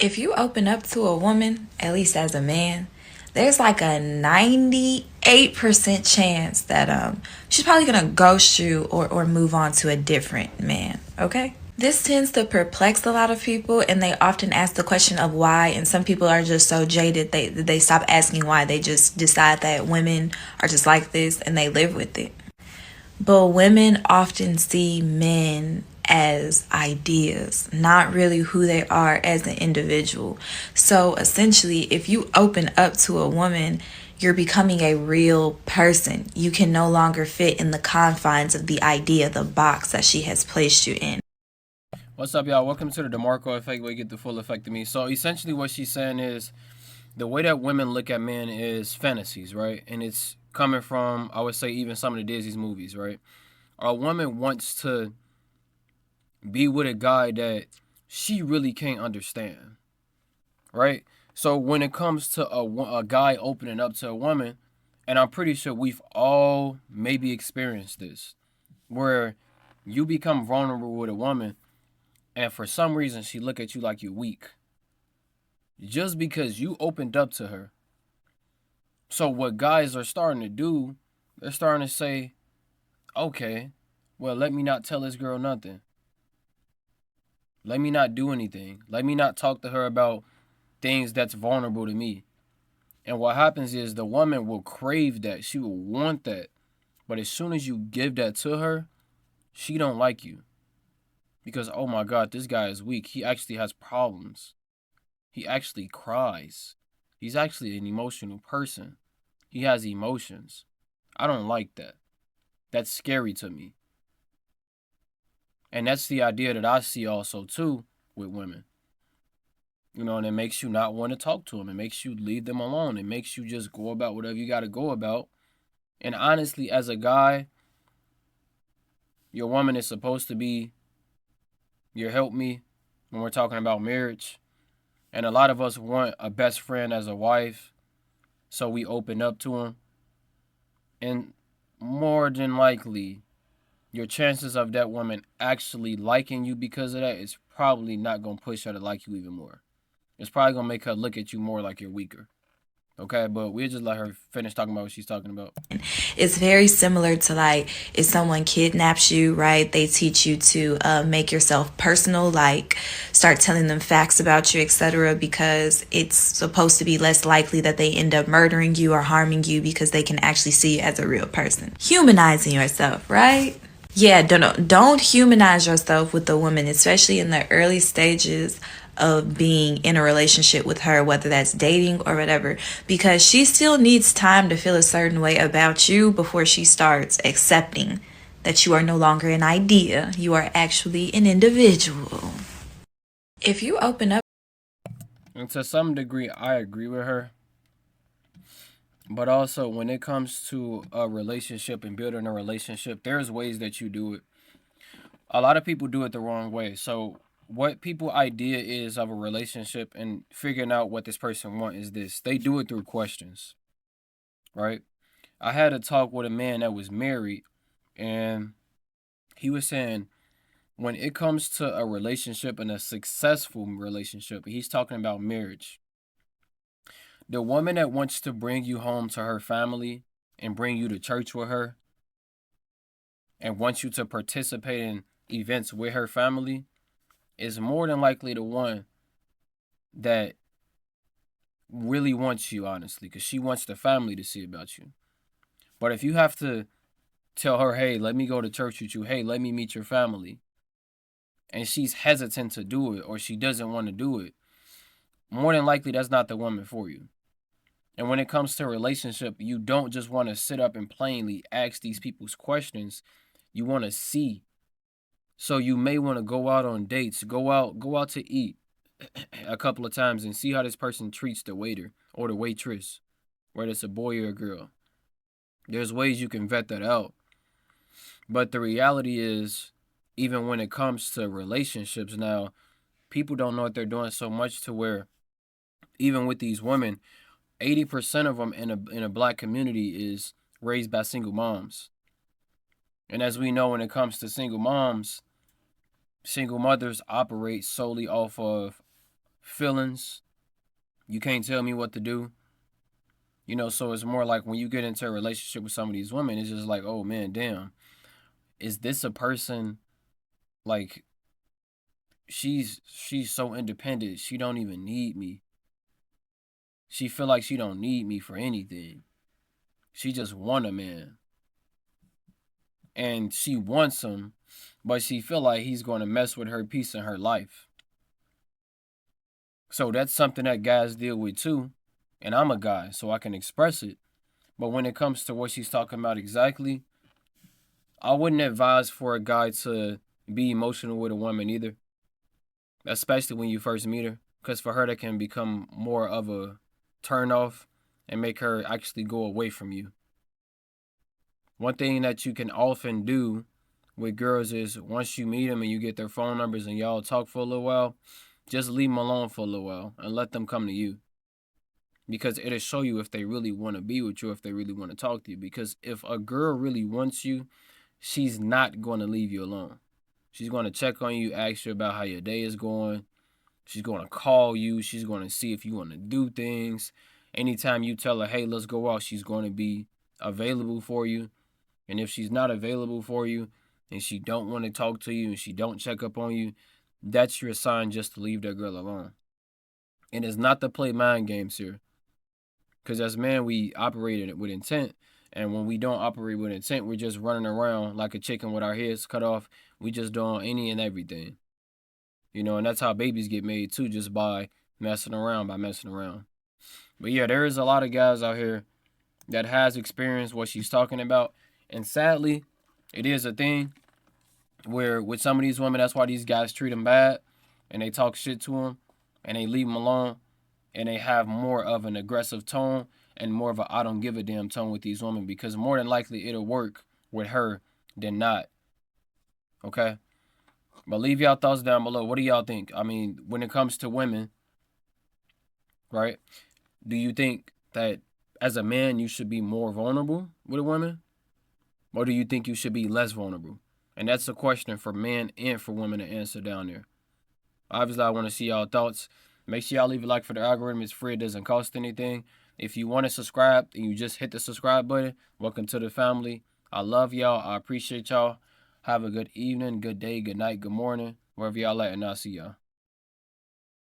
If you open up to a woman, at least as a man, there's like a 98% chance that she's probably gonna ghost you or move on to a different man, okay? This tends to perplex a lot of people, and they often ask the question of why, and some people are just so jaded they stop asking why. They just decide that women are just like this and they live with it. But women often see men as ideas, not really who they are as an individual. So essentially, if you open up to a woman, you're becoming a real person. You can no longer fit in the confines of the idea, the box that she has placed you in. What's up, y'all? Welcome to the DeMarkco effect, where you get the full effect of me. So essentially, what she's saying is the way that women look at men is fantasies, right? And it's coming from, I would say, even some of the Disney movies, right? A woman wants to be with a guy that she really can't understand, right? So when it comes to a guy opening up to a woman, and I'm pretty sure we've all maybe experienced this, where you become vulnerable with a woman, and for some reason she look at you like you're weak just because you opened up to her. So what guys are starting to do, they're starting to say, okay, well, let me not tell this girl nothing. Let me not do anything. Let me not talk to her about things that's vulnerable to me. And what happens is the woman will crave that. She will want that. But as soon as you give that to her, she don't like you. Because, oh my God, this guy is weak. He actually has problems. He actually cries. He's actually an emotional person. He has emotions. I don't like that. That's scary to me. And that's the idea that I see also too with women. You know, and it makes you not want to talk to them. It makes you leave them alone. It makes you just go about whatever you got to go about. And honestly, as a guy, your woman is supposed to be your help me when we're talking about marriage. And a lot of us want a best friend as a wife. So we open up to him. And more than likely, your chances of that woman actually liking you because of that is probably not going to push her to like you even more. It's probably going to make her look at you more like you're weaker. Okay, but we'll just let her finish talking about what she's talking about. It's very similar to like if someone kidnaps you, right? They teach you to make yourself personal, like start telling them facts about you, etc., because it's supposed to be less likely that they end up murdering you or harming you because they can actually see you as a real person. Humanizing yourself, right? Yeah, don't humanize yourself with a woman, especially in the early stages of being in a relationship with her, whether that's dating or whatever, because she still needs time to feel a certain way about you before she starts accepting that you are no longer an idea, you are actually an individual. If you open up, And to some degree, I agree with her. But also, when it comes to a relationship and building a relationship, there's ways that you do it. A lot of people do it the wrong way. So, what people idea is of a relationship and figuring out what this person want is this. They do it through questions, right? I had a talk with a man that was married, and he was saying when it comes to a relationship and a successful relationship, he's talking about marriage. The woman that wants to bring you home to her family and bring you to church with her and wants you to participate in events with her family is more than likely the one that really wants you, honestly, because she wants the family to see about you. But if you have to tell her, hey, let me go to church with you, hey, let me meet your family, and she's hesitant to do it or she doesn't want to do it, more than likely that's not the woman for you. And when it comes to a relationship, you don't just want to sit up and plainly ask these people's questions. You want to see. So you may want to go out on dates, go out to eat a couple of times and see how this person treats the waiter or the waitress, whether it's a boy or a girl. There's ways you can vet that out. But the reality is, even when it comes to relationships now, people don't know what they're doing so much to where even with these women, 80% of them in a black community is raised by single moms. And as we know, when it comes to single moms, single mothers operate solely off of feelings. You can't tell me what to do. So it's more like when you get into a relationship with some of these women, it's just like, oh man, damn, is this a person like she's so independent, she don't even need me. She feel like she don't need me for anything. She just want a man. And she wants him, but she feel like he's going to mess with her peace in her life. So that's something that guys deal with too. And I'm a guy, so I can express it. But when it comes to what she's talking about exactly, I wouldn't advise for a guy to be emotional with a woman either, especially when you first meet her, because for her that can become more of a turn off and make her actually go away from you. One thing that you can often do with girls is once you meet them and you get their phone numbers and y'all talk for a little while, just leave them alone for a little while and let them come to you. Because it'll show you if they really want to be with you, if they really want to talk to you. Because if a girl really wants you, she's not going to leave you alone. She's going to check on you, ask you about how your day is going. She's going to call you. She's going to see if you want to do things. Anytime you tell her, hey, let's go out, she's going to be available for you. And if she's not available for you and she don't want to talk to you and she don't check up on you, that's your sign just to leave that girl alone. And it's not to play mind games here. Because as men, we operate with intent. And when we don't operate with intent, we're just running around like a chicken with our heads cut off. We just doing any and everything. And that's how babies get made too, just by messing around, But yeah, there is a lot of guys out here that has experienced what she's talking about. And sadly, it is a thing where with some of these women, that's why these guys treat them bad and they talk shit to them and they leave them alone and they have more of an aggressive tone and more of a I don't give a damn tone with these women because more than likely it'll work with her than not. Okay? But leave y'all thoughts down below. What do y'all think? I mean, when it comes to women, right? Do you think that as a man you should be more vulnerable with a woman? Or do you think you should be less vulnerable? And that's a question for men and for women to answer down there. Obviously, I want to see y'all thoughts. Make sure y'all leave a like for the algorithm. It's free. It doesn't cost anything. If you want to subscribe and you just hit the subscribe button, welcome to the family. I love y'all. I appreciate y'all. Have a good evening, good day, good night, good morning, wherever y'all at, and I'll see y'all.